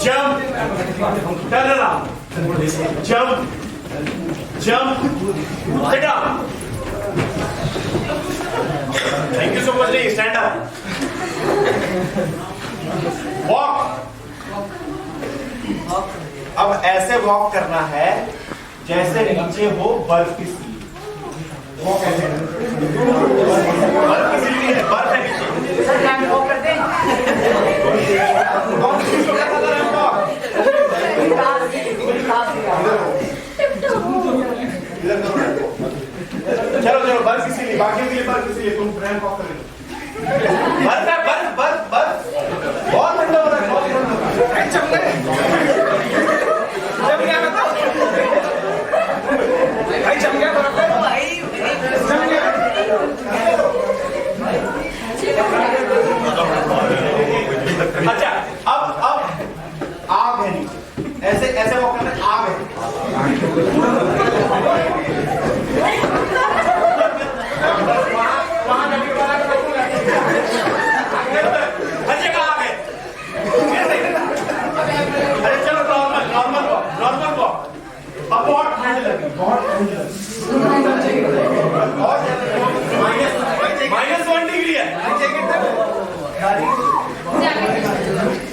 jump, turn around, jump, jump, sit down. Thank you so much. Stand up. Walk. अब ऐसे walk करना है जैसे नीचे हो बर्फ की सीढ़ी। वॉक ऐसे बर्फ की सीढ़ी है, बर्फ है नीचे। सर हम वॉक करते हैं। चलो चलो बर्फ की सीढ़ी, बाकी के लिए बर्फ की सीढ़ी, तुम फ्रेंड वॉक कर लो। बर्फ है, बर्फ बर्फ बर्फ बहुत ठंडा हो रहा है, बहुत ठंडा हो रहा है। चल भाई चल गया बर्फ है भाई, चल गया। अच्छा अब आग है नीचे, ऐसे ऐसे वॉक करना है, आग है। वहां हर जगह आग है। अरे चलो normal normal walk, normal walk. अब बहुत ठंड लगी, बहुत ठंड लगी, -1 डिग्री है।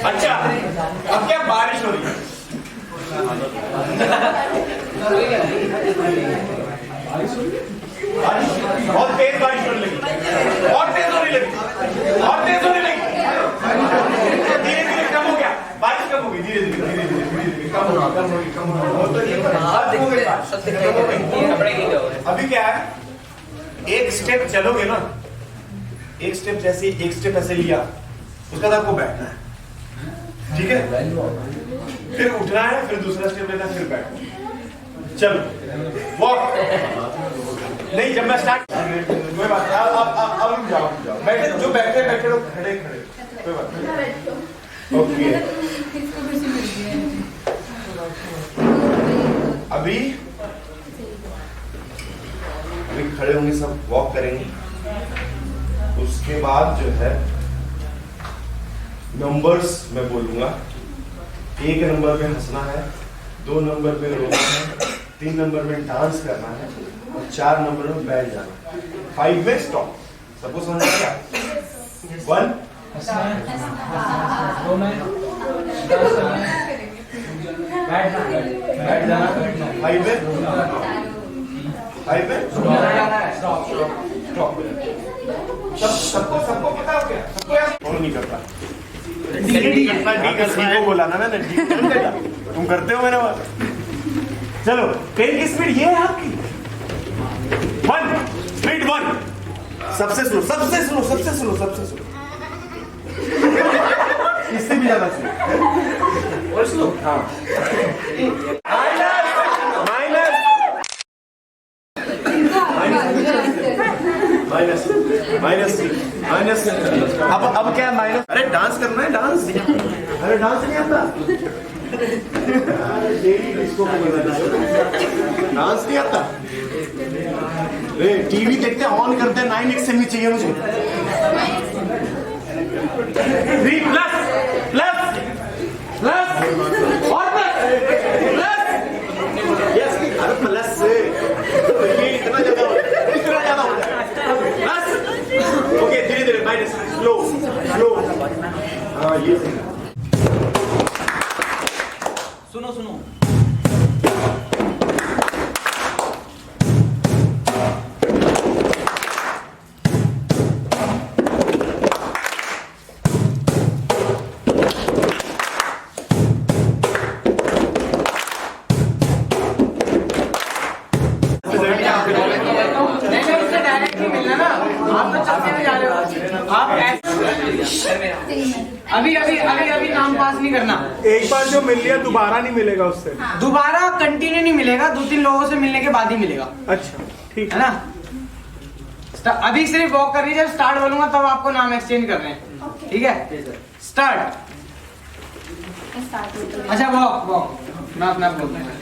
अच्छा अब क्या बारिश हो रही है? बहुत तेज बारिश होने लगी, और तेज होने लगी, और तेज होने लगी। धीरे धीरे कम हो गया, बारिश कम हो गई, धीरे धीरे धीरे धीरे धीरे धीरे कम हो गई, कम हो गई, कम हो गई। अभी क्या है, एक स्टेप चलोगे ना, एक स्टेप जैसे एक स्टेप ऐसे लिया, उसके बाद आपको बैठना है, ठीक है? फिर उठना है, फिर दूसरा स्टेप लेना है, फिर बैठना। चलो वॉक। नहीं जब मैं स्टार्ट, कोई बात नहीं, अब रुक जाओ, बैठे जो बैठे बैठे लोग खड़े खड़े, कोई बात नहीं। ओके अभी खड़े होंगे, सब वॉक करेंगे। उसके बाद जो है नंबर्स मैं बोलूंगा। 1 नंबर पे हंसना है, 2 नंबर पे रोना है, 3 नंबर में डांस करना है, और 4 नंबर में बैठ जाना। 5 में स्टॉप। सबको समझ आ गया? 1 बैठ जाना, 5 में स्टॉप। सबको पता हो गया? सबको यार फॉलो नहीं करता। डी को बोला ना मैंने, तुम करते हो मेरा बात। चलो ट्रेन की स्पीड ये है आपकी 1, स्पीड 1, सबसे स्लो, सबसे स्लो, सबसे स्लो, सबसे स्लो, इससे भी ज्यादा स्लो और स्लो। हाँ माइनस माइनस माइनस। अब क्या है माइनस? अरे डांस करना है, डांस। अरे डांस नहीं आता, डेली डिस्को डांस नहीं आता। टीवी देखते ऑन करते 9x से भी चाहिए मुझे। 3 प्लस प्लस प्लस और प्लस यस, अरे प्लस से ये इतना ज्यादा हो जाए प्लस। ओके धीरे धीरे माइनस, स्लो स्लो। हाँ ये सुनो सुनो, अभी अभी अभी अभी नाम पास नहीं करना। एक बार जो मिल लिया दोबारा नहीं मिलेगा उससे। दोबारा कंटिन्यू नहीं मिलेगा, 2-3 लोगों से मिलने के बाद ही मिलेगा। अच्छा ठीक है ना? अभी सिर्फ वॉक करनी, जब स्टार्ट बोलूंगा तब आपको नाम एक्सचेंज कर रहे हैं, ठीक है? स्टार्ट। अच्छा वॉक वॉक मैं अपना बोलते हैं,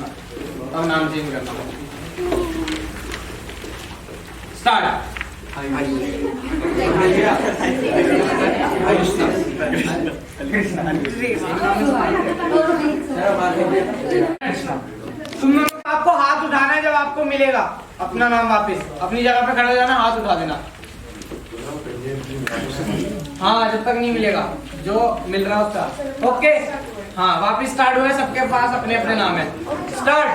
अब नाम चेंज करता हूँ। स्टार्ट। तुम लोग आपको हाथ उठाना है जब आपको मिलेगा अपना नाम वापस, अपनी जगह पे खड़े हो जाना, हाथ उठा देना। हाँ, जब तक नहीं मिलेगा जो मिल रहा है उसका। ओके, हाँ वापस स्टार्ट हुआ है, सबके पास अपने अपने नाम है। स्टार्ट।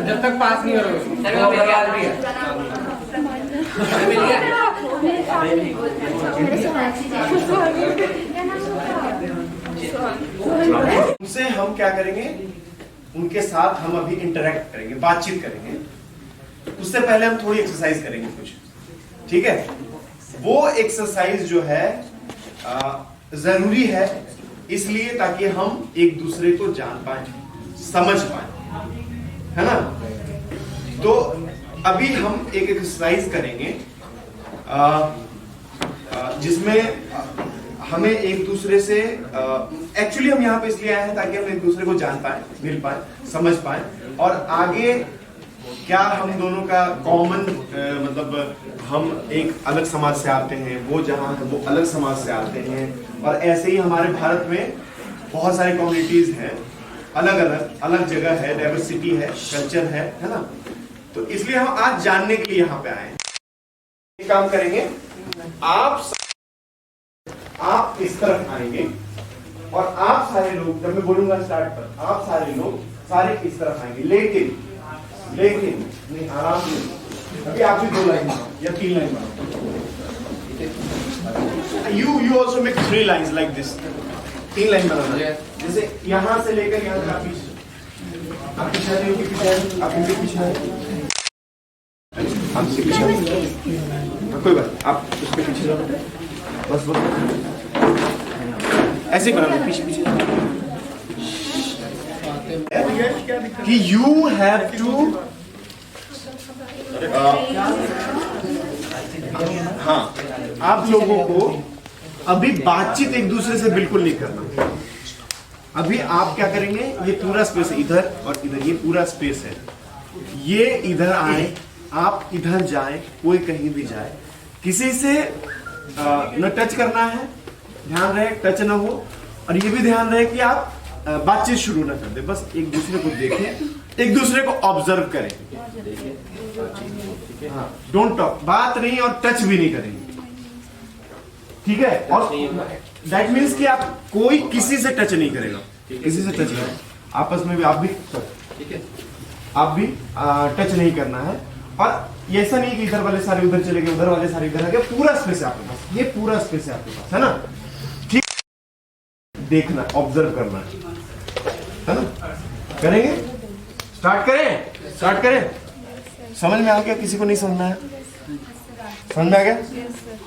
जब तक पास नहीं हो रहे उनसे हम क्या करेंगे, उनके साथ हम अभी इंटरेक्ट करेंगे, बातचीत करेंगे। उससे पहले हम थोड़ी एक्सरसाइज करेंगे कुछ, ठीक है। वो एक्सरसाइज जो है जरूरी है इसलिए ताकि हम एक दूसरे को जान पाए, समझ पाए, है ना। तो अभी हम एक एक्सरसाइज करेंगे जिसमें हमें एक दूसरे से एक्चुअली हम यहाँ पे इसलिए आए हैं ताकि हम एक दूसरे को जान पाए, मिल पाए, समझ पाए, और आगे क्या हम दोनों का कॉमन मतलब हम एक अलग समाज से आते हैं, वो जहाँ है वो अलग समाज से आते हैं, और ऐसे ही हमारे भारत में बहुत सारी कम्युनिटीज हैं, अलग अलग अलग जगह है, डाइवर्सिटी है, कल्चर है ना। तो इसलिए हम आज जानने के लिए यहाँ पे आए हैं। एक काम करेंगे, आप इस तरफ आएंगे और आप सारे लोग, जब मैं बोलूंगा स्टार्ट पर, आप सारे लोग सारे इस तरफ आएंगे, लेकिन नहीं, आराम से। अभी आप भी 2 लाइन या 3 लाइन बनाओ। You also make 3 lines like this. 3 line बनाना, जैसे यहां से लेकर यहां तक। आप पीछे आ रहे हो, आप इनके पीछे आ रहे हो, आपसे पीछे, कोई बात, आप उसके पीछे जाओ, बस ऐसे बनाना, पीछे कि यू हैव टू, हाँ, आप लोगों को अभी बातचीत एक दूसरे से बिल्कुल नहीं करना। अभी आप क्या करेंगे, ये पूरा स्पेस है, इधर और इधर, ये पूरा स्पेस है, ये इधर आए, आप इधर जाए, कोई कहीं भी जाए, किसी से न टच करना है, ध्यान रहे टच ना हो, और ये भी ध्यान रहे कि आप बातचीत शुरू ना कर दे, बस एक दूसरे को देखें, एक दूसरे को ऑब्जर्व करें, हाँ, डोंट टॉक, बात नहीं और टच भी नहीं करेंगे, ठीक है। और दैट मीन्स कि आप कोई किसी से टच नहीं करेगा, किसी से टच नहीं, आपस में भी आप भी टच नहीं करना है। और ऐसा नहीं कि इधर वाले सारे उधर चले गए, उधर वाले सारे इधर आ गए, पूरा स्पेस है आपके पास, ये पूरा स्पेस है आपके पास, है ना, ठीक। देखना, ऑब्जर्व करना है ना। करेंगे, स्टार्ट करें। समझ में आ गया, किसी को नहीं समझना है, समझ में आ गया,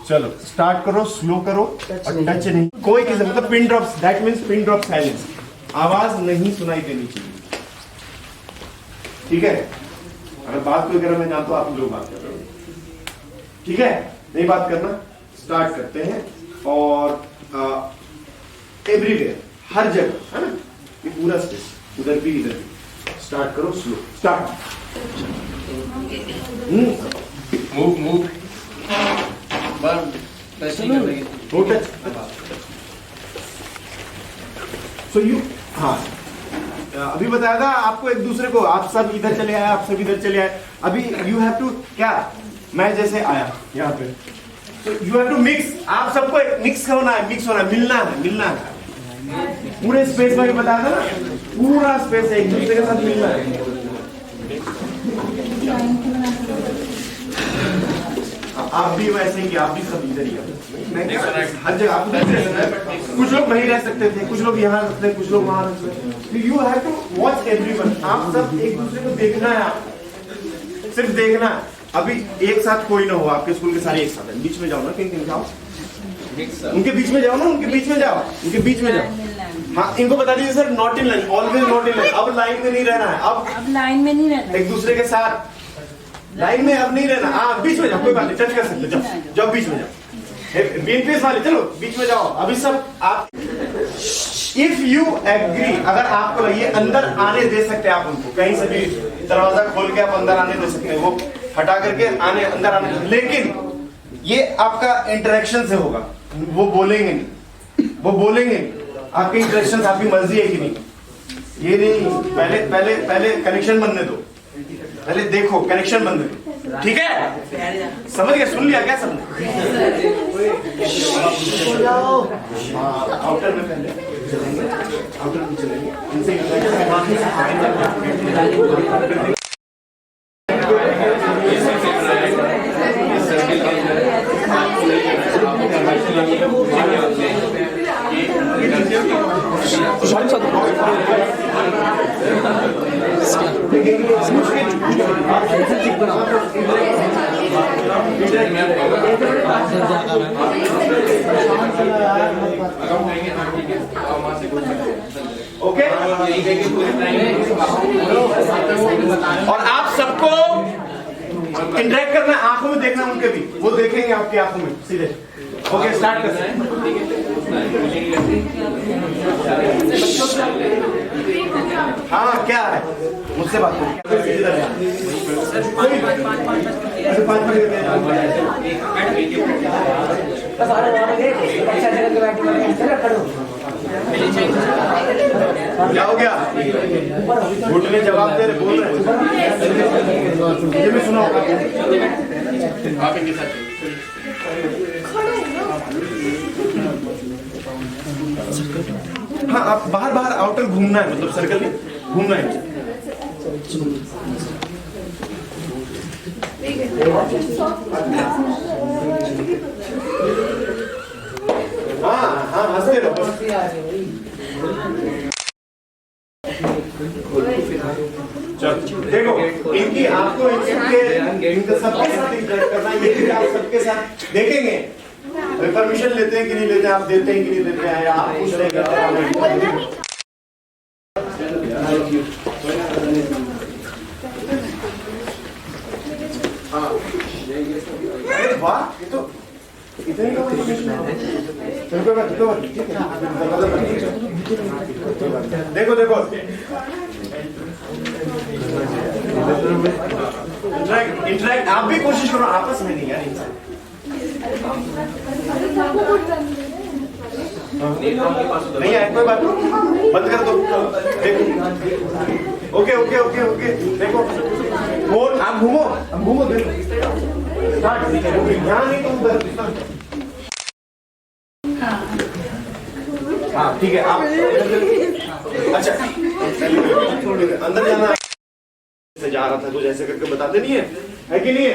चलो स्टार्ट करो, स्लो करो, और टच नहीं, कोई किसी, मतलब pin drop, that means pin drop silence, आवाज नहीं सुनाई देनी चाहिए, ठीक है। अगर बात कोई कर मैं जानता हूं आप लोग बात कर रहे हो, ठीक है, नहीं बात करना। स्टार्ट करते हैं, और एवरीवेयर, हर जगह, है ना, ये पूरा स्पेस, उधर भी इधर भी। स्टार्ट करो, slow start. Move so you, हाँ, अभी बताया था आपको एक दूसरे को, आप सब इधर चले आए, आप सब इधर चले आए, अभी यू हैव टू, क्या, मैं जैसे आया यहाँ पे, तो यू हैव टू मिक्स, आप सबको मिक्स होना है, मिलना है, पूरे स्पेस में भी बताया था ना, पूरा स्पेस है, एक दूसरे के साथ मिलना है। आप भी वैसे ही, आप भी सब इधर ही, हर जगह आप कुछ लोग नहीं रह सकते थे, कुछ लोग यहाँ रखते हैं, कुछ लोग वहां रखते हैं, you have to watch everyone, आप सब एक दूसरे को देखना है, आप सिर्फ देखना है। अभी एक साथ कोई ना हो, आपके स्कूल के सारे एक साथ है, बीच में जाओ ना, कहीं जाओ, उनके बीच में जाओ ना, उनके बीच में जाओ, हाँ, इनको बता दीजिए sir, not in line, always not in line, अब लाइन में नहीं रहना है, अब लाइन में नहीं रहना, एक दूसरे के साथ लाइन में अब नहीं रहना, हाँ, बीच में जाओ, कोई बात नहीं, टच कर सकते, जाओ बीच में जाओ, बीन पेस वाले चलो बीच में जाओ। अभी सब आप, इफ यू एग्री, अगर आपको ये अंदर आने दे सकते हैं, आप उनको कहीं से भी दरवाजा खोल के आप अंदर आने दे सकते हैं, वो हटा करके अंदर आने, लेकिन ये आपका इंटरेक्शन से होगा, वो बोलेंगे नहीं, वो बोलेंगे नहीं, आपके इंटरेक्शन आपकी मर्जी है कि नहीं, ये नहीं, पहले पहले पहले कनेक्शन बनने दो, पहले देखो कनेक्शन बनने दो, ठीक है? समझ गया, सुन लिया क्या सबने? आउटर में पहले चलेंगे, आउटर में चलेंगे, इनसे ओके। और आप सबको इंटरेक्ट करना, आंखों में देखना उनके भी, वो देखेंगे आपकी आंखों में सीधे। ओके, स्टार्ट करते हैं। हाँ, क्या है? मुझसे बात करो। क्या हो गया? घुटने जवाब दे रहे, बोल रहे, मुझे भी सुना होगा। आप इनके साथ हाँ, आप बाहर बाहर आउटर घूमना है, मतलब सर्कल में घूमना है। हाँ हाँ, हंसते रहो। चलो देखो, इनकी आपको इनके सबके साथ इंटरेक्ट करना है, ये भी आप सबके साथ देखेंगे। परमिशन लेते हैं कि नहीं लेते हैं, आप देते हैं कि नहीं देते हैं, आप पूछ रहे हैं। अरे वाह, ये तो इतने का देखो देखो, इंटरेक्ट आप भी कोशिश करो, आपस में नहीं यार, इंसान नहीं आए, कोई बात नहीं, बंद कर दो। देखो, ओके ओके ओके ओके, देखो बोल, आप घूमो, अब घूमो, देखो यहाँ नहीं तो उधर। हाँ ठीक है, आप अच्छा अंदर जाना से जा रहा था, कुछ ऐसे करके बताते नहीं है कि नहीं है?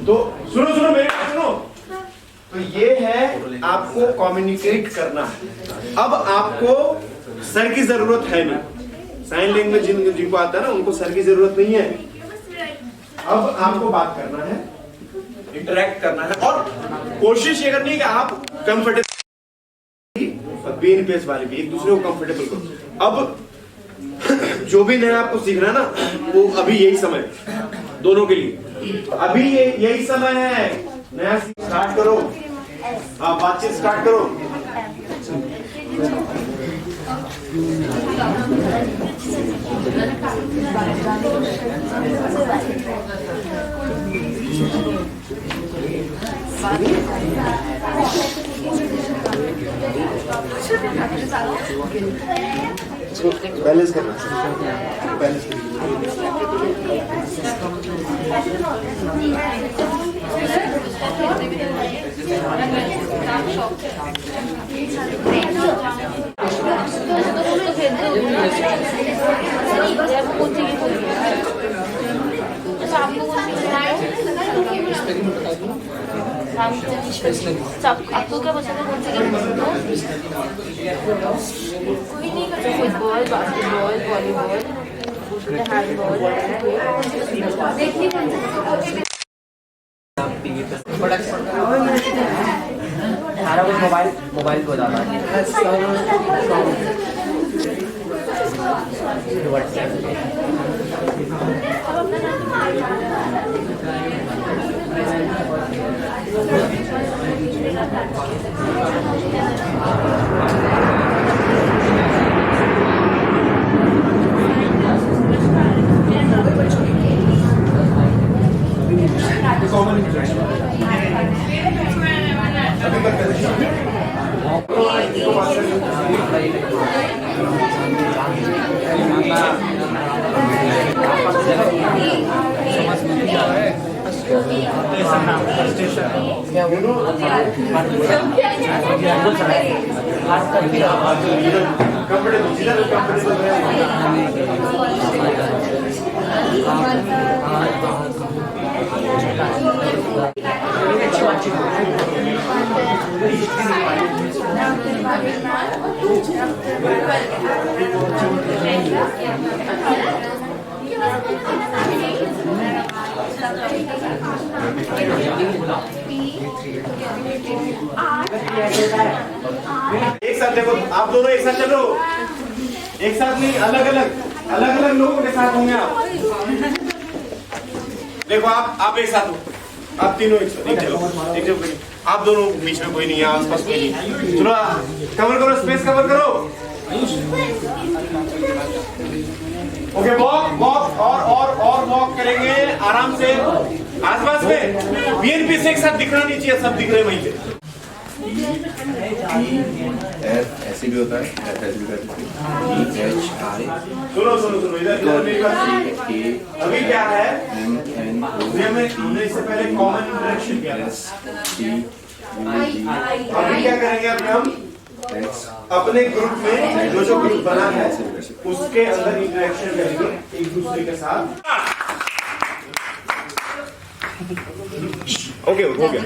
तो सुनो सुनो, मेरी बात सुनो। तो ये है आपको कम्युनिकेट करना है। अब आपको सर की जरूरत है नहीं, साइन लैंग्वेज जिनको आता है ना, उनको सर की जरूरत नहीं है। अब आपको बात करना है, इंटरेक्ट करना है, और कोशिश ये करनी है कि आप कंफर्टेबल, बेन पेस वाले भी एक दूसरे को कंफर्टेबल करो। अब जो भी नया आपको सीखना है ना, वो अभी यही समय दोनों के लिए, अभी यही समय है, नया स्टार्ट करो, बातचीत स्टार्ट करो। बैलेंस करना, बैलेंस आपको क्या पसंद है, कौन सा गेम पसंद है? कोई नहीं करता, फुटबॉल, बास्केटबॉल, वॉलीबॉल, हैंडबॉल, देखिए कौन सा। सारा कुछ मोबाइल को डाला कॉमन अभी मत एक साथ देखो, आप दोनों एक साथ चलो, एक साथ नहीं, अलग अलग लोगों के साथ होंगे आप। देखो आप एक साथ हो, आप तीनों एक साथ, एक जगह आप दोनों बीच में कोई नहीं है, आसपास कोई नहीं। चलो कवर करो, स्पेस कवर करो। ओके, वॉक और वॉक करेंगे आराम से आसपास में। बीएनपी से एक साथ दिखना नहीं चाहिए, सब दिख रहे वहीं पे। ऐसे भी होता है, ऐसे भी करते हैं। सुनो इधर मेरी बात। अभी क्या है, हमने इससे पहले कॉमन इंटरेक्शन किया था। अभी क्या करेंगे, अभी हम अपने ग्रुप में जो ग्रुप बना है उसके अंदर इंटरेक्शन करेंगे एक दूसरे के साथ। ओके, हो गया।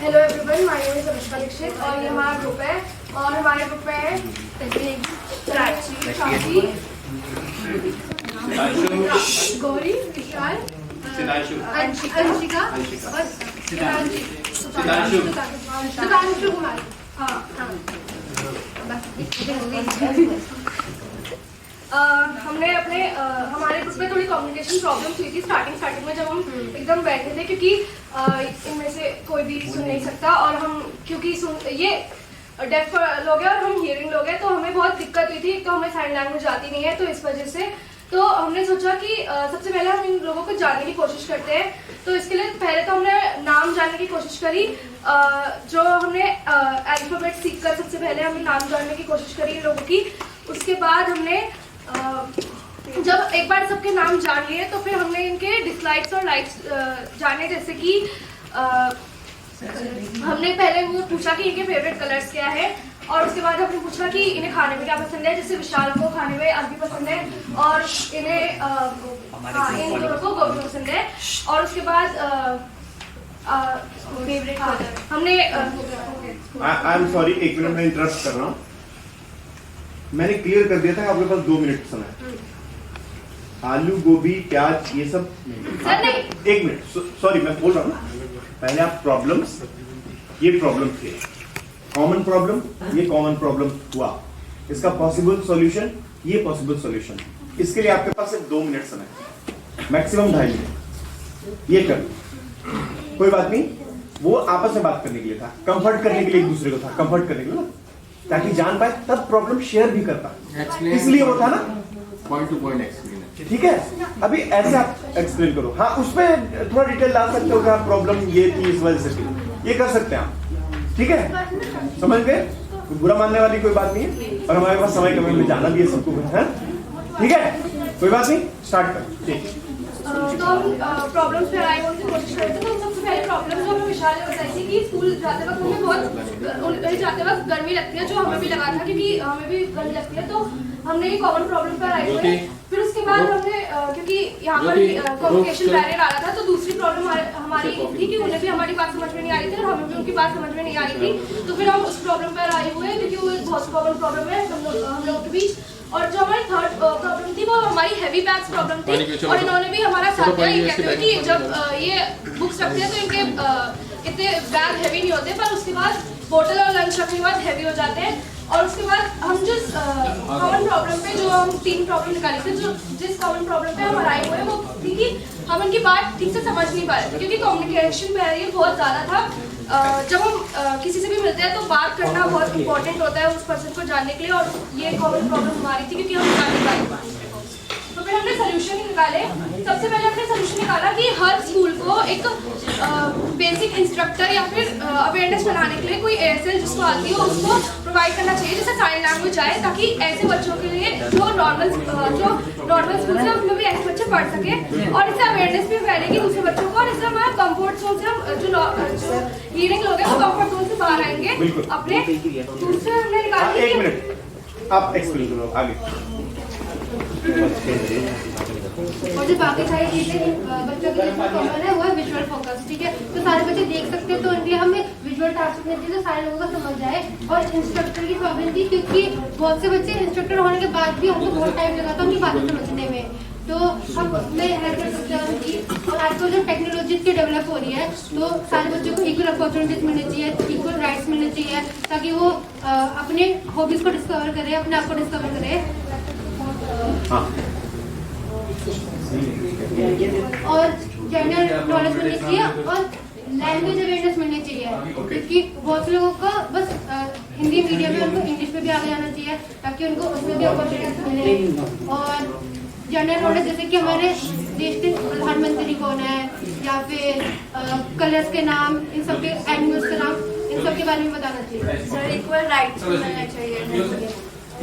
Hello everyone, my name is Anushka Dixit और ये हमारा ग्रुप है। और हमारे ग्रुप में है प्राची, शांति, गौरी, विशाल, अंशिका और सुधांशु कुमार। हमने अपने हमारे ग्रुप में थोड़ी कम्युनिकेशन प्रॉब्लम हुई थी स्टार्टिंग में, जब हम एकदम बैठे थे, क्योंकि इनमें से कोई भी सुन नहीं सकता और हम क्योंकि ये डेफ लोग हैं और हम हियरिंग लोग हैं, तो हमें बहुत दिक्कत हुई थी। तो हमें साइन लैंग्वेज आती नहीं है, तो इस वजह से तो हमने सोचा कि सबसे पहले हम इन लोगों को जानने की कोशिश करते हैं। तो इसके लिए पहले तो हमने नाम जानने की कोशिश करी। जो हमने अल्फाबेट सीखकर सबसे पहले हमने नाम जानने की कोशिश करी इन लोगों की। उसके बाद हमने जब एक बार सबके नाम जान लिए तो फिर हमने इनके डिसलाइक्स और लाइक्स जाने, जैसे कि हमने पहले उनको पूछा कि इनके फेवरेट कलर्स क्या है, और उसके बाद हमने पूछा कि इन्हें खाने में क्या पसंद है। जैसे विशाल को खाने में अरबी पसंद है और इन्हें इन दोनों को गोभी पसंद है। और उसके बाद फेवरेट हमने आई एम सॉरी, एक मिनट में इंटरप्ट कर रहा हूँ। मैंने क्लियर कर दिया था कि आपके पास 2 मिनट समय। आलू, गोभी, प्याज, ये सब एक मिनट, सॉरी मैं बोल रहा हूँ ना। पहले आप प्रॉब्लम्स, ये प्रॉब्लम थे, कॉमन प्रॉब्लम, ये कॉमन प्रॉब्लम हुआ, इसका पॉसिबल सॉल्यूशन, ये पॉसिबल सॉल्यूशन। इसके लिए आपके पास सिर्फ 2 मिनट समय, मैक्सिमम 2.5 मिनट। ये कर, कोई बात नहीं, वो आपस में बात करने के लिए था, कंफर्ट करने के लिए एक दूसरे को था, कंफर्ट करने के लिए, ताकि जान पाए, तब प्रॉब्लम शेयर भी करता, इसलिए वो था ना, पॉइंट टू पॉइंट एक्सप्लेन। ठीक है, अभी ऐसे आप एक्सप्लेन करो। हाँ, उसमें थोड़ा डिटेल डाल सकते हो कि हाँ प्रॉब्लम ये थी इस वजह से थी, ये कर सकते हैं आप। ठीक है, समझ गए, बुरा मानने वाली कोई बात नहीं है। और हमारे पास समय कमी में जाना भी है सबको, है ठीक है, कोई बात नहीं, स्टार्ट कर। ठीक, तो हम प्रॉब्लम्स पे आए होने की कोशिश करते। तो सबसे पहले प्रॉब्लम जो हमें विशाल ने बताई थी कि स्कूल जाते वक्त हमें बहुत जाते वक्त गर्मी लगती है, जो हमें भी लगा था क्योंकि हमें भी गर्मी लगती है। तो हमने ये कॉमन प्रॉब्लम पर आए हुए। फिर उसके बाद हमने क्योंकि यहाँ पर कम्युनिकेशन बैरियर आ रहा था, तो दूसरी प्रॉब्लम हमारी थी कि उन्हें भी हमारी बात समझ में नहीं आ रही थी और हमें भी उनकी बात समझ में नहीं आ रही थी। तो फिर हम उस प्रॉब्लम पर आए हुए, क्योंकि वो एक बहुत कॉमन प्रॉब्लम है हम लोगों के बीच। और जो हमारी थर्ड प्रॉब्लम थी वो हमारी हैवी बैग्स प्रॉब्लम थी। और इन्होंने भी हमारा साथ दिया। ये कहते हैं कि जब ये बुक्स रखते हैं तो इनके इतने बैग हैवी नहीं होते, पर उसके बाद बोतल और लंच रखने के बाद हैवी हो जाते हैं। और उसके बाद हम जिस कॉमन प्रॉब्लम पे, जो हम 3 प्रॉब्लम निकाली थी, जो जिस कॉमन प्रॉब्लम पे हम आए हुए वो थी कि हम उनकी बात ठीक से समझ नहीं पा रहे थे, क्योंकि कम्युनिकेशन बैरियर बहुत ज़्यादा था। जब हम किसी से भी मिलते हैं तो बात करना बहुत इंपॉर्टेंट होता है उस पर्सन को जानने के लिए, और ये कॉमन प्रॉब्लम हमारी थी क्योंकि हम जान नहीं पा रहे। तो फिर हमने सोल्यूशन निकाले। सबसे पहले हमने सोल्यूशन निकाला कि हर स्कूल को एक बेसिक इंस्ट्रक्टर या फिर अवेयरनेस फैलाने के लिए कोई एयरसेल जिसको आती हो उसको प्रोवाइड करना चाहिए, जैसे साइन लैंग्वेज आए, ताकि ऐसे बच्चों के लिए जो नॉर्मल स्कूल से उसमें भी ऐसे बच्चे पढ़ सके और इससे अवेयरनेस भी फैलेगी दूसरे बच्चों को, और इससे हमारा कंफर्ट जोन से हम जो हीरिंग लोग हैं वो कंफर्ट जोन से बाहर आएंगे अपने। दूसरे हमने निकाला एक मिनट आप एक्सप्लेन करो आगे। और जो बाकी सारी चीजें बच्चों के लिए कॉमन है वो है विजुअल फोकस, ठीक है। तो सारे बच्चे देख सकते हैं, तो इनके लिए हमें विजुअल टास्क देते हैं तो सारे लोगों को समझ जाए। और इंस्ट्रक्टर की प्रॉब्लम थी क्योंकि बहुत से बच्चे इंस्ट्रक्टर होने के बाद भी हमको बहुत टाइम लगा था उनकी बातें समझने में, तो हम उसमें हेल्प कर सकते हैं उनकी। और आजकल जो टेक्नोलॉजी की डेवलप हो रही है तो सारे बच्चों को इक्वल अपॉर्चुनिटीज मिलनी चाहिए, इक्वल राइट्स मिलने चाहिए, ताकि वो अपने हॉबीज को डिस्कवर करे, अपने आप को डिस्कवर करे। और जनरल नॉलेज मिलनी चाहिए और लैंग्वेज अवेयरनेस मिलनी चाहिए, क्योंकि बहुत से लोगों को बस हिंदी मीडियम में उनको इंग्लिश में भी आगे जाना चाहिए ताकि उनको उसमें भी अपॉर्चुनिटीज मिले। और जनरल नॉलेज जैसे कि हमारे देश के प्रधानमंत्री कौन है या फिर कलर्स के नाम, इन सब के एनिमल्स के नाम, इन सब के बारे में बताना चाहिए। सर इक्वल राइट्स मिलना चाहिए,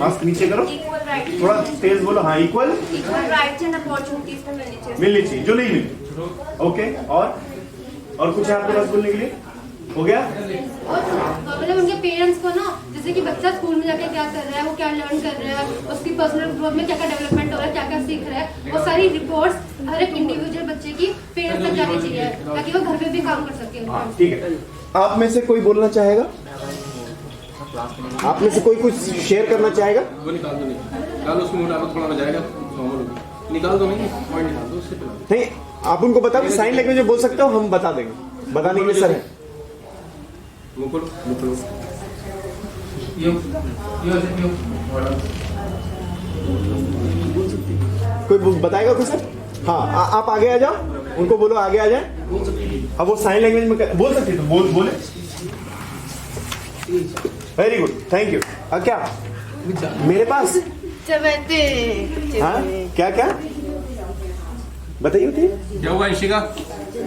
मास्क नीचे करो, इक्वल राइट्स, थोड़ा तेज बोलो। हाँ इक्वल राइट्स एंड अपॉर्चुनिटीज तो मिलनी चाहिए, मिलनी चाहिए जो नहीं मिली। ओके और कुछ है आपके पास बोलने के लिए? हो गया? और मतलब उनके पेरेंट्स को ना, जैसे कि बच्चा स्कूल में जाके क्या कर रहा है, वो क्या लर्न कर रहा है, उसकी पर्सनल ग्रोथ में क्या क्या डेवलपमेंट हो रहा है, क्या क्या सीख रहा है, वो सारी रिपोर्ट्स हर एक इंडिविजुअल बच्चे की पेरेंट्स तक जानी चाहिए ताकि वो घर पे भी काम कर सके। ठीक है, आप में से कोई बोलना चाहेगा? आप में से कोई कुछ शेयर करना चाहेगा? वो निकाल दो, निकाल उसमें मुनाफा थोड़ा हो जाएगा, निकाल दो, नहीं पॉइंट निकाल दो उससे पहले। नहीं, आप उनको बताओ साइन लैंग्वेज में बोल सकते हो, हम बता देंगे, बताने के लिए सर है। मुकुल कोई बताएगा कुछ सर? हाँ आप आगे आ जाओ, उनको बोलो आगे आ जाए। अब वो साइन लैंग्वेज में बोल सकते तो बोले। Very good, thank you. अब क्या मेरे पास हाँ क्या क्या बताइए क्या हुआ इशिका?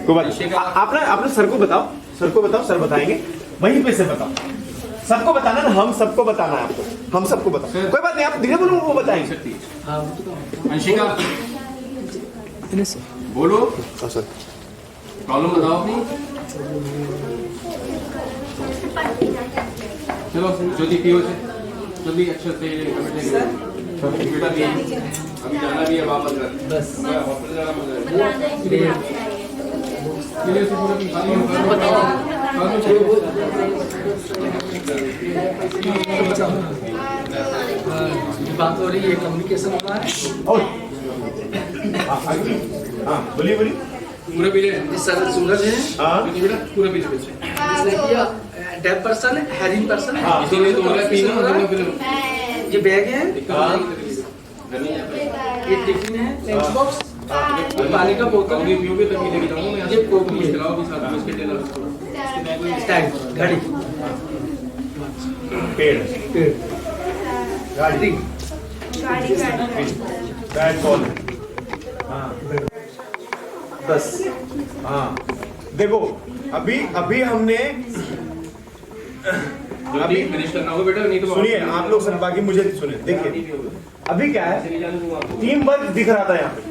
कोई बात आपने सर को बताओ, सर बताएंगे, वहीं पे से बताओ। सबको बताना ना, हम सबको बताना है आपको, हम सबको बताओ। कोई बात नहीं, आप धीरे बोलो, वो बताएंगे। अंशिका बोलो, सर प्रॉब्लम बताओ अपनी। चलो ज्योति पियो से जल्दी, अच्छे से बेटा भी अभी जाना भी है वापस घर, बस हॉस्पिटल जाना बात हो रही है, कम्युनिकेशन हो रहा है। हाँ बोलिए पूरा पीरियड सर सूरज है, बेटा पूरा पीरियड जिसने किया डेफ पर्सन है, हैरिंग पर्सन है, इसीलिए तो बोला पीना फिर ये बैग है, ये टिफिन है, लंच बॉक्स, पानी का बोतल है, पियोगे तब लेके जाऊंगा मैं। ये कोक भी है, खिलाओ भी साथ में, इसके टेलर स्टैंड, घड़ी, पेड़ गाड़ी बैट बॉल। बस हाँ देखो, अभी हमने अभी फिनिश करना होगा बेटा, नहीं तो सुनिए आप लोग, बाकी मुझे सुनिए। देखिए अभी क्या है, टीम वर्क दिख रहा था यहाँ पे,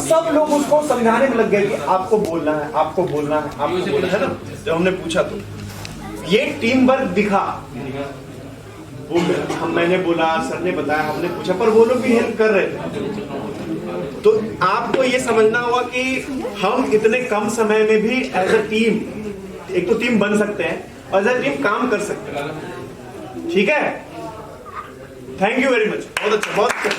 सब लोग उसको समझाने में लग गए कि आपको बोलना है, आपको बोलना है, आपको बोलना है ना। जब हमने पूछा तो ये टीम वर्क दिखा, मैंने बोला, सर ने बताया, हमने पूछा, पर वो लोग भी हेल्प कर रहे थे। तो आपको ये समझना होगा कि हम इतने कम समय में भी एज अ टीम, एक तो टीम बन सकते हैं और एज अ टीम काम कर सकते हैं। ठीक है, थैंक यू वेरी मच, बहुत अच्छा, बहुत अच्छा।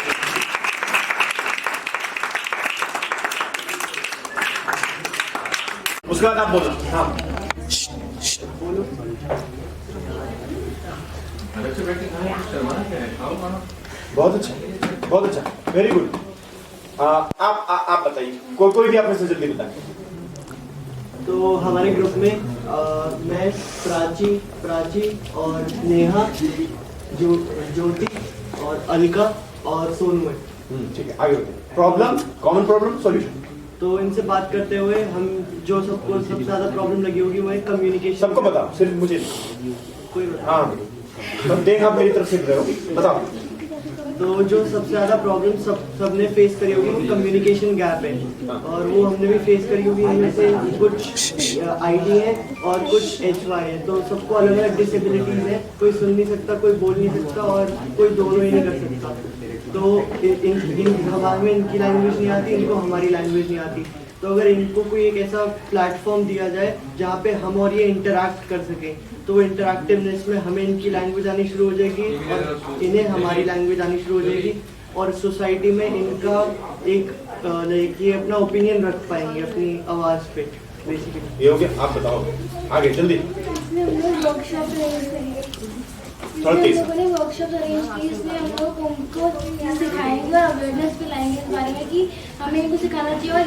उसके बाद आप बोलो। हाँ बोलो। बहुत अच्छा, बहुत अच्छा, वेरी गुड। आप बताइए, कोई भी आप में से जल्दी बताइए। तो हमारे ग्रुप में मैं, प्राची और नेहा, ज्योति और अलका और सोनू है। ठीक है, आगे बढ़ते। Problem, common problem, solution. तो इनसे बात करते हुए हम जो सबको सबसे ज्यादा प्रॉब्लम लगी होगी वो है कम्युनिकेशन। सबको बताओ, सिर्फ मुझे कोई हाँ, तो देख आप मेरी तरफ से रहे हो, बताओ। तो जो सबसे ज्यादा प्रॉब्लम सबने फेस करी होगी वो कम्युनिकेशन गैप है, और वो हमने भी फेस करी होगी। इनमें से कुछ आईडी है और कुछ HY है, तो सबको अलग अलग डिसेबिलिटीज है, कोई सुन नहीं सकता, कोई बोल नहीं सकता और कोई दोनों ही नहीं कर सकता। तो हमें इनकी लैंग्वेज नहीं आती, इनको हमारी लैंग्वेज नहीं आती। तो अगर इनको कोई एक ऐसा प्लेटफॉर्म दिया जाए जहाँ पे हम और ये इंटरैक्ट कर सकें, तो वो इंटरैक्टिवनेस में हमें इनकी लैंग्वेज आनी शुरू हो जाएगी और इन्हें हमारी लैंग्वेज आनी शुरू हो जाएगी, और सोसाइटी में इनका एक ये अपना ओपिनियन रख पाएंगे अपनी आवाज़ पे बेसिकली। ये हो गया, आप बताओ आगे जल्दी। थोड़ा तेज। वर्कशॉप अरेंज की, इसमें हम लोग उनको सिखाएंगे और अवेयरनेस फैलाएंगे इस बारे में कि हमें इनको सिखाना चाहिए। और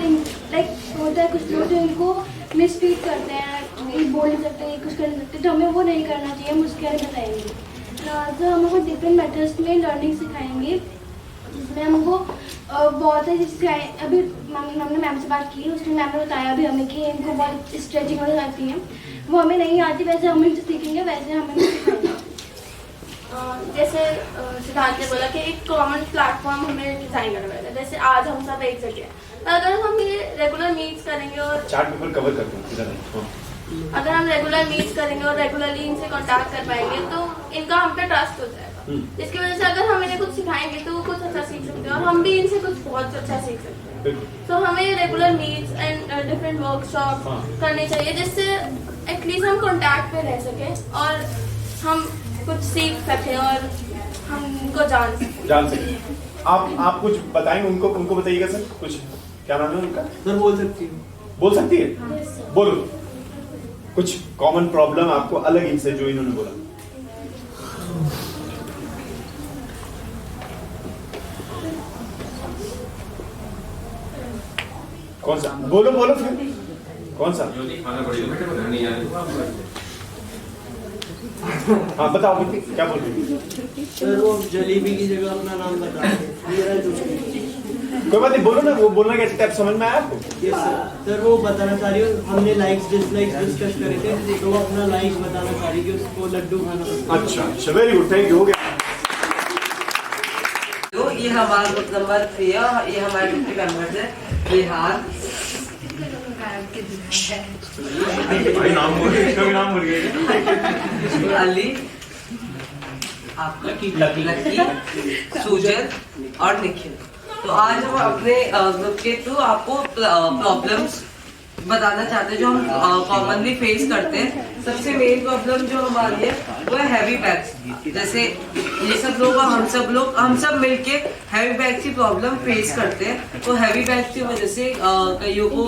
लाइक होता है कुछ लोग जो इनको मिसट्रीट करते हैं, ये बोल नहीं सकते, ये कुछ कर नहीं सकते, तो हमें वो नहीं करना चाहिए, हम उसके बारे में बताएंगे। तो हम लोग डिफरेंट मेथड्स में लर्निंग सिखाएंगे, जिसमें हमको बहुत है जिससे अभी हमने मैम से बात की, उसमें मैम ने बताया भी हमें कि इनको बहुत स्ट्रेचिंग वगैरह आती है, वो हमें नहीं आती, वैसे हम इनसे सीखेंगे, वैसे हमें सिखाएंगे। जैसे सिद्धांत ने बोला कि एक कॉमन प्लेटफॉर्म हमें डिजाइन करना है। जैसे आज हम सब एक जगह हैं, अगर हम ये रेगुलर मीट्स करेंगे और चार्ट पेपर कवर करते हैं इधर। अगर हम रेगुलर मीट्स करेंगे और रेगुलरली इनसे कांटेक्ट कर पाएंगे तो इनका हम पे ट्रस्ट हो जाएगा, जिसकी वजह से अगर हम इन्हें कुछ सिखाएंगे तो वो कुछ अच्छा सीख सकते हैं और हम भी इनसे कुछ बहुत अच्छा सीख सकते हैं। तो हमें regular meets and different workshop करनी चाहिए, जिससे एटलीस्ट हम कांटेक्ट पे रह सकें और हम कुछ सीख सके और हम उनको जान सके। आप कुछ बताएंगे उनको बताइएगा सर कुछ। क्या नाम है उनका? सर बोल सकती हूँ। बोल सकती है? बोलो कुछ कॉमन प्रॉब्लम आपको अलग इनसे जो इन्होंने बोला। कौन सा? बोलो फिर कौन सा? हाँ बताओ क्या बोल रही है? सर वो जलेबी की जगह अपना नाम बता कोई बात नहीं, बोलो ना, वो बोलना कैसे टाइप समझ में आया आपको? यस सर वो बताना चाह रही हूँ, हमने लाइक्स डिसलाइक्स डिस्कस करे थे, तो वो अपना लाइक बताना चाह रही कि उसको लड्डू खाना पसंद। अच्छा वेरी गुड, थैंक यू, हो गया। तो ये हमारा ग्रुप नंबर 3 है, ये हमारे ग्रुप के मेंबर्स है। बिहार नाम बोलिए, इसका भी नाम बोलिए। अली, आपका लकी, सुजन और निखिल। तो आज हम अपने ग्रुप के थ्रू आपको प्रॉब्लम्स बताना चाहते हैं जो हम कॉमनली फेस करते हैं। सबसे मेन प्रॉब्लम जो हमारी है वो है हैवी बैग्स। जैसे ये सब लोग हम सब मिलके हैवी बैग्स की प्रॉब्लम फेस करते हैं। तो हैवी बैग्स की वजह से कईयों को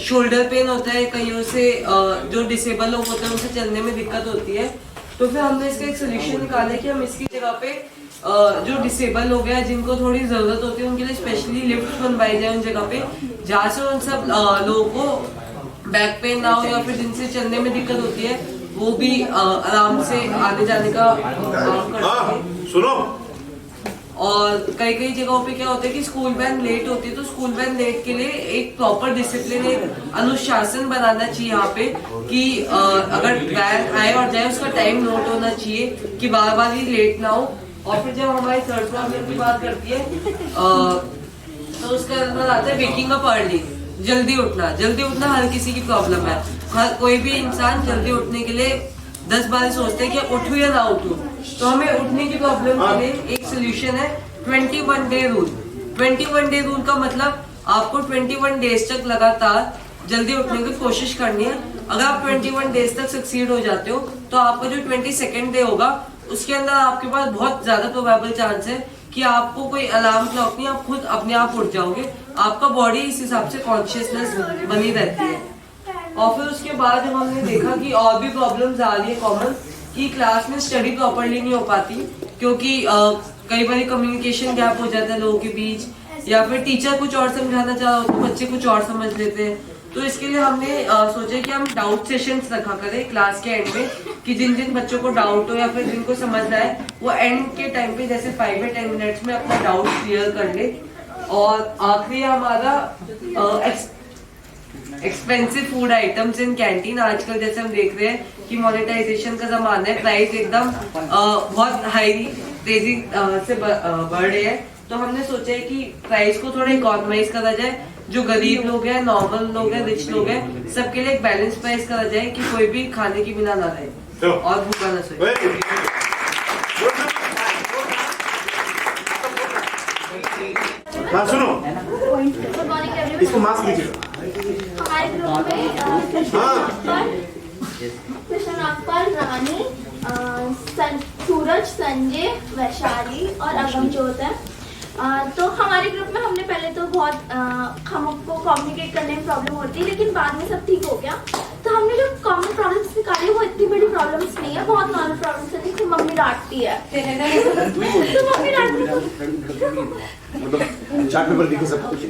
शोल्डर पेन होता है, कईयों से जो डिसेबल लोग होते हैं उनसे चलने में दिक्कत होती है। तो फिर हमने इसका एक सोल्यूशन निकाला कि हम इसकी जगह पे जो डिसेबल लोग हैं जिनको थोड़ी जरूरत होती है उनके लिए स्पेशली लिफ्ट बनवाई जाए उन जगह पे, जहाँ से उन सब लोगों को बैक पेन ना हो या फिर जिनसे चलने में दिक्कत होती है वो भी आराम से आने जाने का काम कर सके। सुनो, और कई जगहों पे क्या होता है कि स्कूल वैन लेट होती है, तो स्कूल वैन लेट के लिए एक प्रॉपर डिसिप्लिन, एक अनुशासन बनाना चाहिए यहाँ पे कि अगर वैन आए और जाए उसका टाइम नोट होना चाहिए कि बार बार ही लेट ना हो। और फिर जब हमारी थर्ड प्रॉब्लम की बात करती है तो उसके अंदर आता है वेकिंग अप अर्ली, जल्दी उठना हर किसी की प्रॉब्लम है। हर कोई भी इंसान जल्दी उठने के लिए 10 बार सोचते हैं कि उठूं या ना उठूं। तो हमें उठने की प्रॉब्लम के लिए एक सोल्यूशन है 21 डे रूल। 21 डे रूल का मतलब आपको 21 डेज तक लगातार जल्दी उठने की कोशिश करनी है। अगर आप 21 डेज तक सक्सीड हो जाते हो तो आपका जो 22nd डे होगा उसके अंदर आपके पास बहुत ज्यादा प्रोबेबल चांस है कि आपको कोई अलार्म क्लॉक नहीं, आप खुद अपने आप उठ जाओगे। आपका बॉडी इस हिसाब से कॉन्शियसनेस बनी रहती है। और फिर उसके बाद जब हमने देखा कि और भी प्रॉब्लम्स आ रही है कॉमन, कि क्लास में स्टडी प्रॉपर्ली नहीं हो पाती क्योंकि कई बार कम्युनिकेशन गैप हो जाता है लोगों के बीच, या फिर टीचर कुछ और समझाना चाह रहा हो तो बच्चे कुछ और समझ लेते हैं। तो इसके लिए हमने सोचा कि हम डाउट सेशंस रखा करें क्लास के एंड में, कि जिन जिन बच्चों को डाउट हो या फिर जिनको समझना है वो एंड के टाइम पे जैसे 5 या 10 मिनट्स में अपना डाउट क्लियर कर ले। और आखिरी हमारा expensive food items in canteen. आजकल जैसे हम देख रहे हैं कि मोनेटाइजेशन का जमाना है, प्राइस एकदम बहुत हाई तेजी से बढ़ रहे हैं। तो हमने सोचा है कि प्राइस को थोड़ा इकोनॉमाइज करा जाए, जो गरीब लोग हैं, नॉर्मल लोग हैं, रिच लोग हैं, सबके लिए एक बैलेंस प्राइस करा जाए कि कोई भी खाने के बिना ना रहे और भूखा ना सोए। हाँ सुनो, गुड मॉर्निंग एवरीवन। इसको मास्क लीजिए। हमारे ग्रुप में कृष्ण नागपाल, रानी, सूरज, संजय, वैशाली और अगमजोत है। तो हमारे ग्रुप में हमने पहले तो बहुत हमको कम्युनिकेट करने में प्रॉब्लम होती है, लेकिन बाद में सब ठीक हो गया। तो हमने जो कॉमन प्रॉब्लम्स निकाली वो इतनी बड़ी प्रॉब्लम्स नहीं है, बहुत नॉर्मल प्रॉब्लम्स है। जैसे मम्मी डांटती है तो मम्मी डांटती चार्ट पेपर दिखे सब कुछ।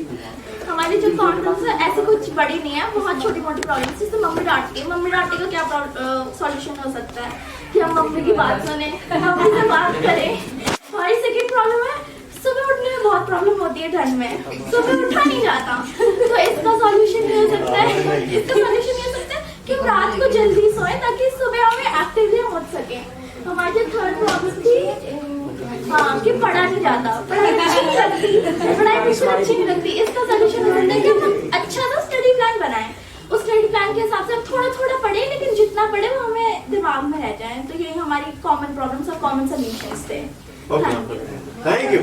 हमारी जो प्रॉब्लम्स है ऐसी कुछ बड़ी नहीं है, बहुत छोटी मोटी प्रॉब्लम्स। जैसे मम्मी डांटती है, मम्मी डांटने का क्या सॉल्यूशन हो सकता है कि हम मम्मी की बात सुने, मम्मी से बात करें। हमारी सेकंड प्रॉब्लम है सुबह उठने में बहुत प्रॉब्लम होती है ठंड में, सुबह उठा नहीं जाता। तो इसका सॉल्यूशन ये हो सकता है, इसका सॉल्यूशन ये हो सकता है कि हम रात को जल्दी सोए ताकि सुबह हमें एक्टिवली हम उठ सके। हमारी जो थर्ड प्रॉब्लम थी हाँ कि पढ़ा नहीं जाता, पढ़ाई अच्छी नहीं लगती, पढ़ाई बिल्कुल अच्छी नहीं लगती। इसका सॉल्यूशन हो सकता है कि हम अच्छा सा स्टडी प्लान बनाएं, उस स्टडी प्लान के हिसाब से हम थोड़ा थोड़ा पढ़े, लेकिन जितना पढ़े वो हमें दिमाग में रह जाए। तो ये हमारी कॉमन प्रॉब्लम्स और कॉमन सॉल्यूशंस थे। Thank you.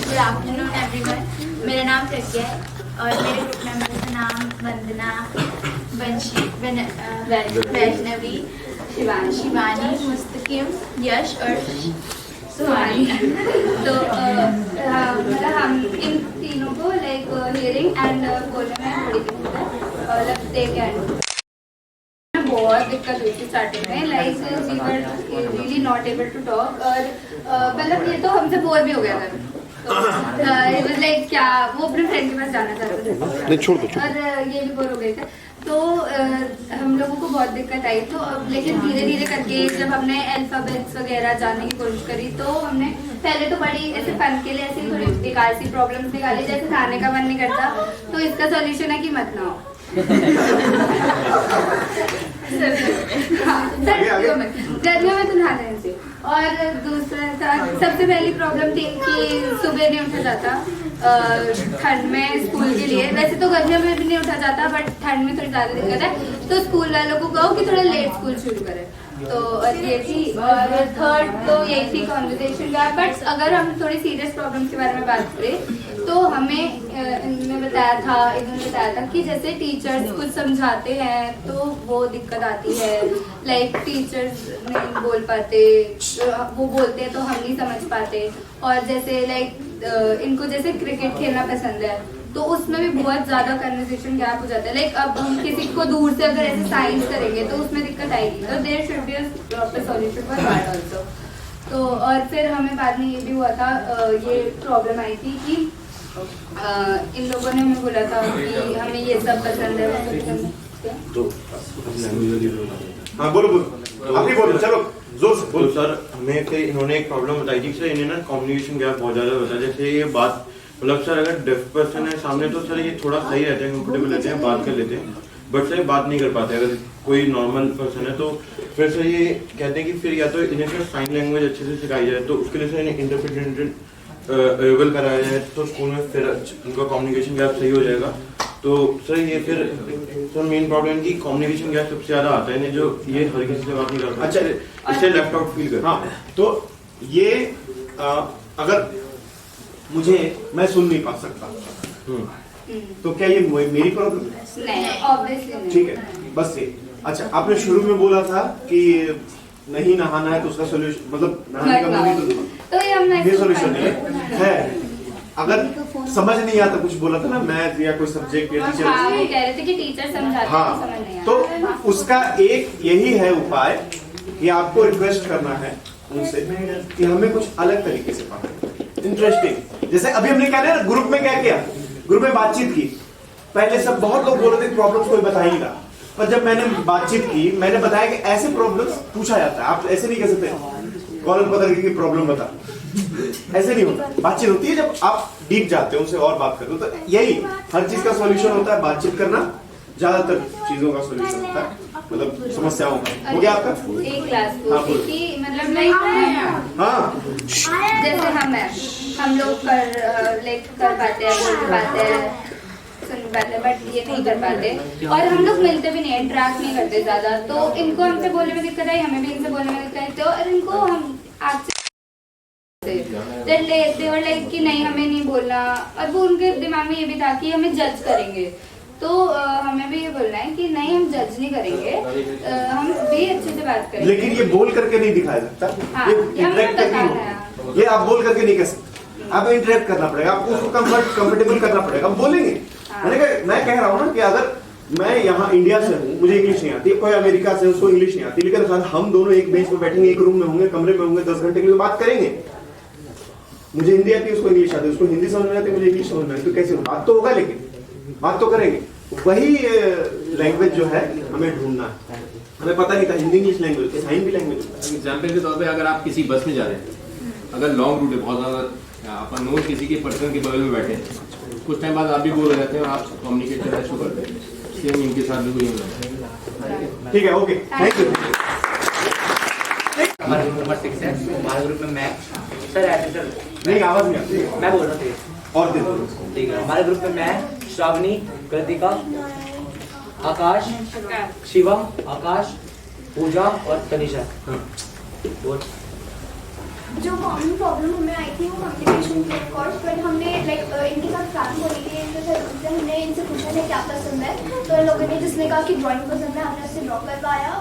Good afternoon everyone, मेरा नाम प्रज्ञा है और मेरे ग्रुप मेंबर्स का नाम वंदना, वंशी, वैष्णवी, शिवानी, मुस्तकिम, यश और सुहानी। तो मतलब हम इन तीनों को लाइक हियरिंग एंड बोलने में थोड़ी दिक्कत है और लगते हैं बहुत दिक्कत हुई थी स्टार्टिंग में, like we were really not able to talk. और मतलब ये तो हमसे बोर भी हो गया था, तो लाइक क्या वो अपने फ्रेंड के पास जाना चाहते थे और ये भी बोर हो गए थे। तो हम लोगों को बहुत दिक्कत आई। तो लेकिन धीरे धीरे करके जब हमने अल्फाबेट्स वगैरह जानने की कोशिश करी तो हमने पहले तो बड़ी ऐसे फन के लिए ऐसी थोड़ी बेकार सी प्रॉब्लम्स निकाली, जैसे खाने का मन नहीं करता तो इसका सॉल्यूशन है कि मत ना हो। गर्मियों में तो नहा लेने से। और दूसरा था, सबसे पहली प्रॉब्लम थी कि सुबह नहीं उठा जाता ठंड में स्कूल के लिए। वैसे तो गर्मियों में भी नहीं उठा जाता बट ठंड में थोड़ी ज़्यादा दिक्कत है, तो स्कूल वालों को कहो कि थोड़ा लेट स्कूल शुरू करें। तो और ये थी। और थर्ड तो यही थी कॉन्वर्सेशन का। बट अगर हम थोड़ी सीरियस प्रॉब्लम के बारे में बात करें तो हमें इन्होंने बताया था कि जैसे टीचर्स कुछ समझाते हैं तो वो दिक्कत आती है, लाइक टीचर्स नहीं बोल पाते, वो बोलते हैं तो हम नहीं समझ पाते। और जैसे लाइक इनको जैसे क्रिकेट खेलना पसंद है तो उसमें भी बहुत ज्यादा कन्वर्सेशन गैप हो जाता है। लाइक अब हम किसी को दूर से अगर ऐसे साइंस करेंगे तो उसमें दिक्कत आएगी। तो there should be a proper solution for that also. तो और फिर हमें बाद में ये भी हुआ था, ये प्रॉब्लम आई थी कि इन लोगों ने हमें बोला था कि हमें ये सब पसंद है, वो सब हाँ बोलो आप ही बोलो, चलो जोर से बोलो। सर हमें फिर इन्होंने एक प्रॉब्लम बताई थी सर, इन्हें ना कम्युनिकेशन गैप बहुत ज़्यादा होता है। जैसे ये बात मतलब सर अगर डेफ पर्सन है सामने तो सर ये थोड़ा सही रहते हैं, कंफर्टेबल रहते हैं, बात कर लेते हैं, बट सर ये बात नहीं कर पाते। अगर कोई नॉर्मल पर्सन है तो फिर सर ये कहते हैं कि फिर या तो इन्हें सर साइन लैंग्वेज अच्छे से सिखाई जाए, तो उसके लिए सर इन्हें इंटरप्रेटेड अवेलेबल कराया जाए तो स्कूल में फिर उनका कम्युनिकेशन गैप सही हो जाएगा। तो सर ये फिर सर मेन प्रॉब्लम की कम्युनिकेशन गैप सबसे ज़्यादा आता है इन्हें, जो ये हर किसी से बात नहीं करता। अच्छा इससे लेफ्ट आउट फील कर। हाँ तो ये अगर मुझे मैं सुन नहीं पा सकता तो क्या ये मेरी प्रॉब्लम है? नहीं, ऑब्वियसली ठीक है, बस ये। अच्छा आपने शुरू में बोला था कि नहीं नहाना है तो उसका सोल्यूशन मतलब नहाने का मन तो ये सोल्यूशन है। अगर समझ नहीं आता कुछ बोला था ना, मैथ या कोई सब्जेक्ट या टीचर, हाँ, वो कह रहे थे कि टीचर समझाते हैं समझ नहीं आता। तो उसका एक यही है उपाय कि आपको रिक्वेस्ट करना है उनसे कि हमें कुछ अलग तरीके से पढ़ाएं, इंटरेस्टिंग। जैसे अभी हमने क्या ना ग्रुप में क्या किया, ग्रुप में बातचीत की। पहले सब बहुत लोग बोल रहे थे प्रॉब्लम्स कोई बता ही नहीं रहा, पर जब मैंने बातचीत की, मैंने बताया कि ऐसे प्रॉब्लम्स पूछा जाता है, आप ऐसे नहीं कह सकते कॉल पता करके प्रॉब्लम बता, ऐसे नहीं होता। बातचीत होती है जब आप डीप जाते हो, उनसे और बात करते हो, तो यही हर चीज का सॉल्यूशन होता है, बातचीत करना ज्यादातर चीजों का सॉल्यूशन होता है, मतलब समस्याओं का। हो गया आपका? एक क्लास की मतलब लाइक हाँ, जैसे हम लोग कर पाते हैं, बोल पाते हैं, सुन पाते हैं, बट ये नहीं कर पाते, और हम लोग मिलते भी नहीं, इंटरेक्ट नहीं करते ज्यादा, तो इनको हमसे बोलने में दिक्कत आई, हमें भी इनसे बोलने में दिक्कत आई, तो और इनको हम आपसे लाइक कि नहीं हमें नहीं बोलना, और वो उनके दिमाग में ये भी था कि हमें जज करेंगे, तो हमें भी ये बोलना है कि नहीं हम जज नहीं करेंगे, हम भी अच्छे से बात करेंगे। लेकिन ये बोल करके नहीं दिखाया जाता, हाँ, ये ये हमें इंटरेक्ट बताना करके, है। ये आप बोल करके नहीं कर सकते, आपको इंटरेक्ट करना पड़ेगा, आपको उसको कंफर्टेबल करना पड़ेगा, आप बोलेंगे। मैं कह रहा हूँ ना कि अगर मैं यहाँ इंडिया से हूँ, मुझे इंग्लिश नहीं आती, कोई अमेरिका से उसको इंग्लिश नहीं आती, लेकिन अगर हम दोनों एक बेंच पे बैठेंगे, एक रूम में होंगे, कमरे में होंगे, 10 घंटे के लिए बात करेंगे, मुझे हिंदी आती है, उसको इंग्लिश आती है, उसको हिंदी समझ में आती है, मुझे इंग्लिश समझ में आती है, तो कैसे बात तो होगा, लेकिन बात तो करेंगे। वही लैंग्वेज जो है हमें ढूंढना है, हमें पता नहीं था हिंदी इंग्लिश लैंग्वेज, साइन भी लैंग्वेज होता है। एग्जाम्पल के तौर पे अगर आप किसी बस में जा रहे हैं, अगर लॉन्ग रूट है, बहुत ज़्यादा अपन नोट किसी के पर्सन के बगल में बैठे हैं, कुछ टाइम बाद आप भी बोल हो जाते हैं और आप कम्युनिकेट करना शुरू करते हैं, सेम इनके साथ भी वही होता है। ठीक है, ओके, थैंक यू। हमारे ग्रुप नंबर 6 है, हमारे ग्रुप में मैं सर ऐसे सर नहीं, आवाज नहीं आती, मैं बोल रहा हूँ और दिन ठीक है। हमारे ग्रुप में मैं, श्रावणी, कृतिका, आकाश, शिवम, आकाश, पूजा और तनिषा। बोल। जो कॉमन प्रॉब्लम हमें आई थी वो कम्युनिकेशन की, कोर्स पर हमने लाइक इनके साथ प्लान को लेके हमने इनसे पूछा था क्या पसंद है, तो इन लोगों ने जिसने कहा कि ड्राइंग पसंद है हमने उससे ड्रॉ करवाया,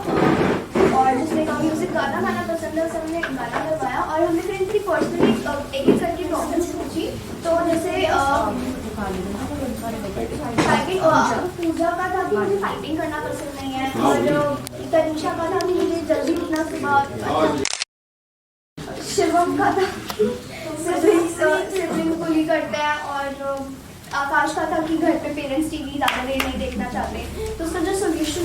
और जिसने कहा म्यूजिक गाना गाना पसंद है उससे हमने गाना करवाया, और हमने फिर इनकी पर्सनली एक एक करके प्रॉब्लम्स पूछी। तो जैसे पूजा का था कि मुझे फाइटिंग करना पसंद नहीं है, और तनिषा का था कि मुझे जल्दी उठना सुबह, शिवम का था सिबलिंग बुली करते हैं, और आकाश का था कि घर पे पेरेंट्स टीवी ज़्यादा देर नहीं देखना चाहते, तो उसका जो सोल्यूशन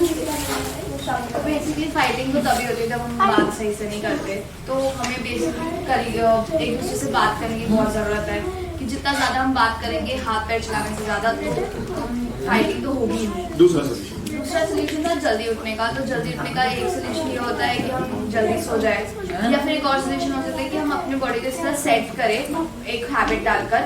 तो बेसिकली फाइटिंग तो तभी होती है जब हम बात सही से नहीं करते, तो हमें बेसिकली एक दूसरे से बात करने की बहुत ज़रूरत है कि जितना ज़्यादा हम बात करेंगे हाथ पैर चलाने से ज़्यादा, तो फाइटिंग तो होगी ही नहीं। दूसरा सोल्यूशन था जल्दी उठने का, तो जल्दी उठने का एक सोल्यूशन ये होता है कि हम जल्दी सो जाए, या फिर एक और सोल्यूशन हो सकता है कि हम अपने बॉडी को इस तरह सेट करें एक हैबिट डालकर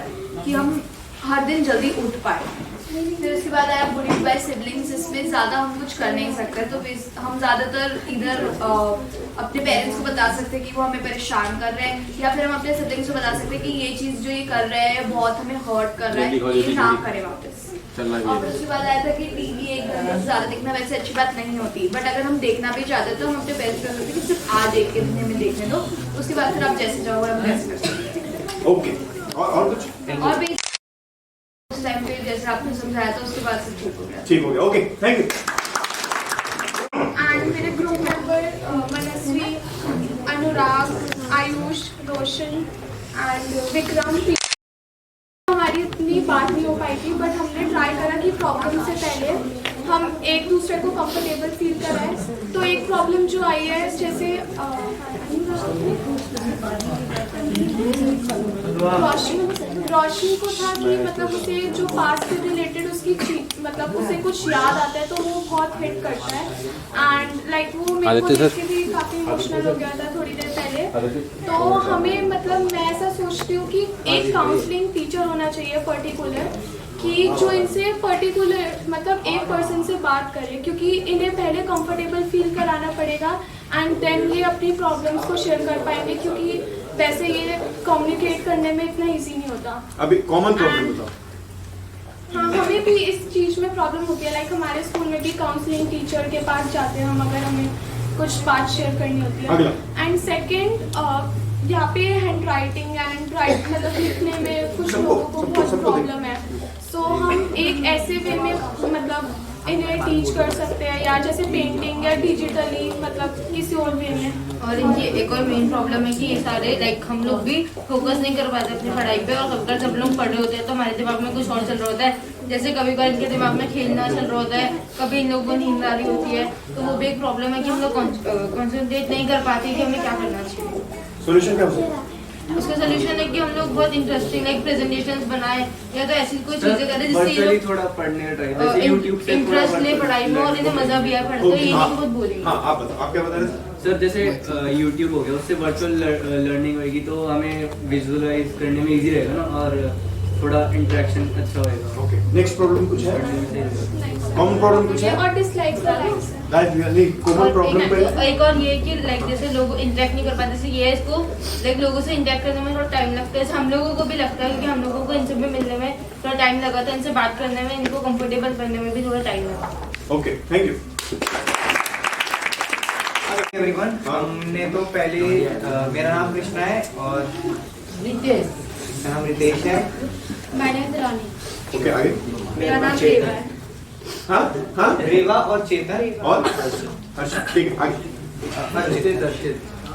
कि हम हर दिन जल्दी उठ पाए। फिर उसके बाद आया बुलिंग बाय सिबलिंग्स, इसमें ज़्यादा हम कुछ कर नहीं सकते, तो हम ज़्यादातर इधर अपने पेरेंट्स को बता सकते हैं कि वो हमें परेशान कर रहे हैं, या फिर हम अपने सिबलिंग्स को बता सकते हैं कि ये चीज़ जो ये कर रहे हैं बहुत हमें हर्ट कर रहा है, ये ना करें वापस। और उसके बाद आया था कि टीवी एक घंटे से ज़्यादा देखना वैसे अच्छी बात नहीं होती, बट अगर हम देखना भी चाहते तो हम अपने पेरेंट्स को कहते हैं कि सिर्फ आज एक के दिन में देखने दो, उसके बाद फिर आप जैसे चाहो आप वैसे कर सकते हैं। ओके, और कुछ? और भी उस टाइम पे जैसे आपने समझाया था उसके बाद से ठीक हो गया। Okay, thank you. एंड मेरे group member Manasvi, Anurag, Ayush, Roshan and Vikram, हमारी इतनी बात नहीं हो पाई थी, बट हमने ट्राई करा कि प्रॉब्लम से पहले हम एक दूसरे को कंफर्टेबल फील कराएं। तो एक प्रॉब्लम जो आई है जैसे रोशनी को था कि मतलब उसे जो पास्ट से रिलेटेड उसकी मतलब उसे कुछ याद आता है तो वो बहुत हिट करता है, एंड लाइक वो मेरे को देख के भी काफ़ी इमोशनल हो गया था थोड़ी देर पहले। तो हमें मतलब मैं ऐसा सोचती हूँ कि एक काउंसलिंग टीचर होना चाहिए पर्टिकुलर, कि जो इनसे पर्टिकुलर मतलब एक पर्सन से बात करे, क्योंकि इन्हें पहले कंफर्टेबल फील कराना पड़ेगा एंड देन ये अपनी प्रॉब्लम्स को शेयर कर पाएंगे, क्योंकि वैसे ये कम्युनिकेट करने में इतना इजी नहीं होता। अभी कॉमन प्रॉब्लम बताओ। हाँ, हमें भी इस चीज़ में प्रॉब्लम होती है, लाइक हमारे स्कूल में भी काउंसलिंग टीचर के पास जाते हैं हम अगर हमें कुछ बात शेयर करनी होती है। एंड सेकेंड यहाँ पे हैंड राइटिंग एंड मतलब लिखने में कुछ लोगों को बहुत प्रॉब्लम है, सो हम एक ऐसे वे में मतलब इन्हें टीच कर सकते हैं, या जैसे पेंटिंग या डिजिटली मतलब किसी और वे में। और इनकी एक और मेन प्रॉब्लम है कि ये सारे लाइक हम लोग भी फोकस नहीं कर पाते अपनी पढ़ाई पे, और अगर सब लोग पढ़ रहे होते हैं तो हमारे दिमाग में कुछ और चल रहा होता है। जैसे कभी कभी इनके दिमाग में खेलना चल रहा होता है, कभी इन लोगों को नींद आ रही होती है, तो वो भी एक प्रॉब्लम है कि हम लोग कॉन्सेंट्रेट नहीं कर पाते कि हमें क्या करना चाहिए। सोल्यूशन क्या हो सकता है? उसका सोल्यूशन है कि हम लोग बहुत इंटरेस्टिंग लाइक प्रेजेंटेशंस बनाए, या तो ऐसी कोई चीजें करें जिससे ये लोग थोड़ा पढ़ने का ट्राई जैसे YouTube से इंटरेस्ट ले पढ़ाई में और इन्हें मजा भी आए पढ़ते, तो ये नहीं बहुत बोलेंगे। हाँ आप बताओ, आप क्या बता रहे थे? सर जैसे YouTube हो गया, उससे वर्चुअल लर्निंग होगी तो हमें विजुअलाइज करने में इजी रहेगा ना, और थोड़ा इंटरेक्शन अच्छा होएगा। ओके, नेक्स्ट प्रॉब्लम कुछ है? कॉमन प्रॉब्लम कुछ है? और डिसलाइक्स लाइक नहीं कॉमन प्रॉब्लम पे एक और ये कि लाइक जैसे लोग इंटरेक्ट नहीं कर पाते, जैसे ये इसको लाइक लोगों से इंटरेक्ट करने में थोड़ा टाइम लगता है, जैसे हम लोगों को भी लगता है, क्योंकि हम लोगों को इनसे भी मिलने में थोड़ा टाइम लगा था, इनसे बात करने में, इनको कंफर्टेबल करने में भी थोड़ा टाइम लगा। Okay, thank you. एवरीवन, हमने तो पहले मेरा नाम कृष्णा है और मेरा नाम रितेश है। My name is Rani. Okay, आगे। मेरा नाम रेवा है। हाँ हाँ, रेवा और चेतन और अर्चित। ठीक है, आगे।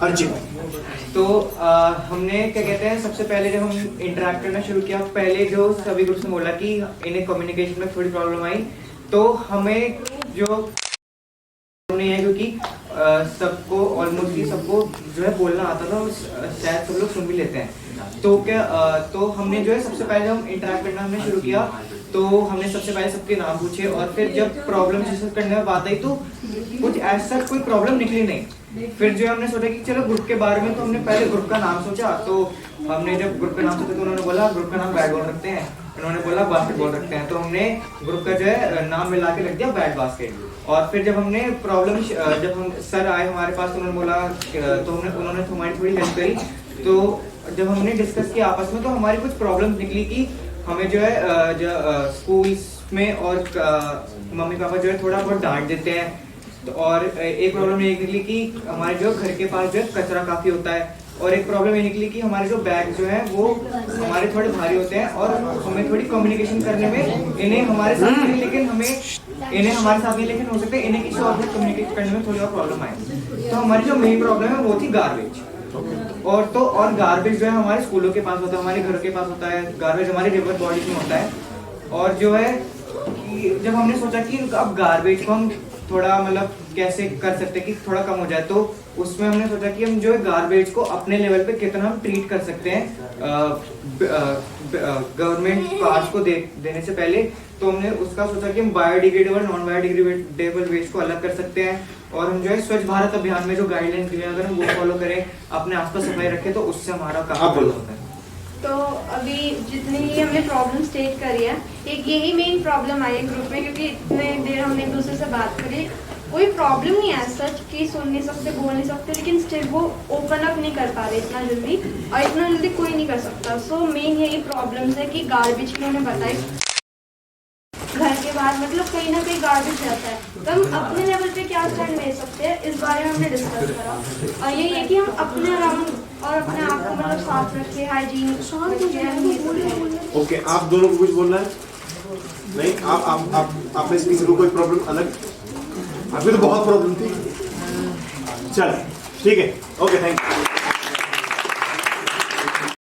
अर्चित। तो हमने क्या कहते हैं, सबसे पहले जब हम इंटरेक्ट करना शुरू किया, पहले जो सभी ग्रुप्स ने बोला कि इन्हें कम्युनिकेशन में थोड़ी प्रॉब्लम आई, तो हमें जो नहीं है, क्योंकि सबको ऑलमोस्टली सबको जो है बोलना आता था, शायद सब लोग सुन भी लेते हैं। तो क्या तो हमने जो है सबसे पहले जब इंटरेक्ट करना हमने शुरू किया, तो हमने सबसे पहले सबके नाम पूछे, और फिर जब प्रॉब्लम डिस्कस करने में बात आई तो कुछ ऐसा कोई प्रॉब्लम निकली नहीं। फिर जो हमने सोचा कि चलो ग्रुप के बारे में, तो हमने पहले ग्रुप का नाम सोचा। तो हमने जब ग्रुप का नाम सोचा तो उन्होंने बोला ग्रुप का नाम बैट बॉल रखते हैं, उन्होंने बोला बास्केटबॉल रखते हैं, तो हमने ग्रुप का जो है नाम मिला के रख दिया बैट बास्केट। और फिर जब हमने प्रॉब्लम जब हम सर आए हमारे पास, तो उन्होंने बोला तो उन्होंने हमारी थोड़ी हेल्प करी। तो जब हमने डिस्कस किया आपस में, तो हमारी कुछ प्रॉब्लम निकली कि हमें जो है स्कूल्स में और मम्मी पापा जो है थोड़ा बहुत डांट देते हैं। तो और एक प्रॉब्लम ये निकली कि हमारे जो घर के पास जो है कचरा काफ़ी होता है, और एक प्रॉब्लम ये निकली कि हमारे जो बैग जो है वो हमारे थोड़े भारी होते हैं, और हमें थोड़ी कम्युनिकेशन करने में इन्हें हमारे साथ नहीं, लेकिन इन्हें हमारे साथ नहीं, लेकिन हो सकता है इन्हें किसी और से कम्युनिकेट करने में थोड़ी और प्रॉब्लम आए। तो हमारी जो मेन प्रॉब्लम है वो थी गार्बेज। और गार्बेज जो है हमारे स्कूलों के पास होता है, हमारे घरों के पास होता है, गार्बेज हमारे रिवर बॉडीज में होता है। और जो है कि जब हमने सोचा कि अब गार्बेज को हम थोड़ा मतलब कैसे कर सकते हैं कि थोड़ा कम हो जाए, तो उसमें हमने सोचा कि हम जो है गार्बेज को अपने लेवल पे कितना हम ट्रीट कर सकते हैं गवर्नमेंट पास को देने से पहले। तो हमने उसका सोचा कि हम बायोडिग्रेडेबल नॉन बायोडिग्रेडेबल वेस्ट को अलग कर सकते हैं, और हम जो है स्वच्छ भारत अभियान में जो गाइडलाइंस दी है, अगर हम वो फॉलो करें, अपने आसपास सफाई रखें, तो उससे हमारा काफी होता है। तो अभी जितनी ही हमने प्रॉब्लम स्टेट करी है, एक यही मेन प्रॉब्लम आई है ग्रुप में, क्योंकि इतने देर हमने एक दूसरे से बात करी, कोई प्रॉब्लम नहीं है सच कि सुन नहीं सकते, बोल नहीं सकते, लेकिन स्टिल वो ओपन अप नहीं कर पा रहे इतना जल्दी, और इतना जल्दी कोई नहीं कर सकता। सो मेन यही प्रॉब्लम्स है कि गार्बेज की उन्होंने बताई, घर के बाहर मतलब कहीं ना कहीं गार्बेज रहता है, तो हम अपने लेवल पे क्या स्टैंड ले सकते हैं, इस बारे में हमने डिस्कस करा। और यही है कि हम अपने अराउंड और अपने आप को मतलब साफ रखें, हाइजीन। ओके, आप दोनों को कुछ बोलना है? नहीं, आप में से किसी को कोई प्रॉब्लम अलग? अभी तो बहुत प्रॉब्लम थी। चल ठीक है, ओके, थैंक यू।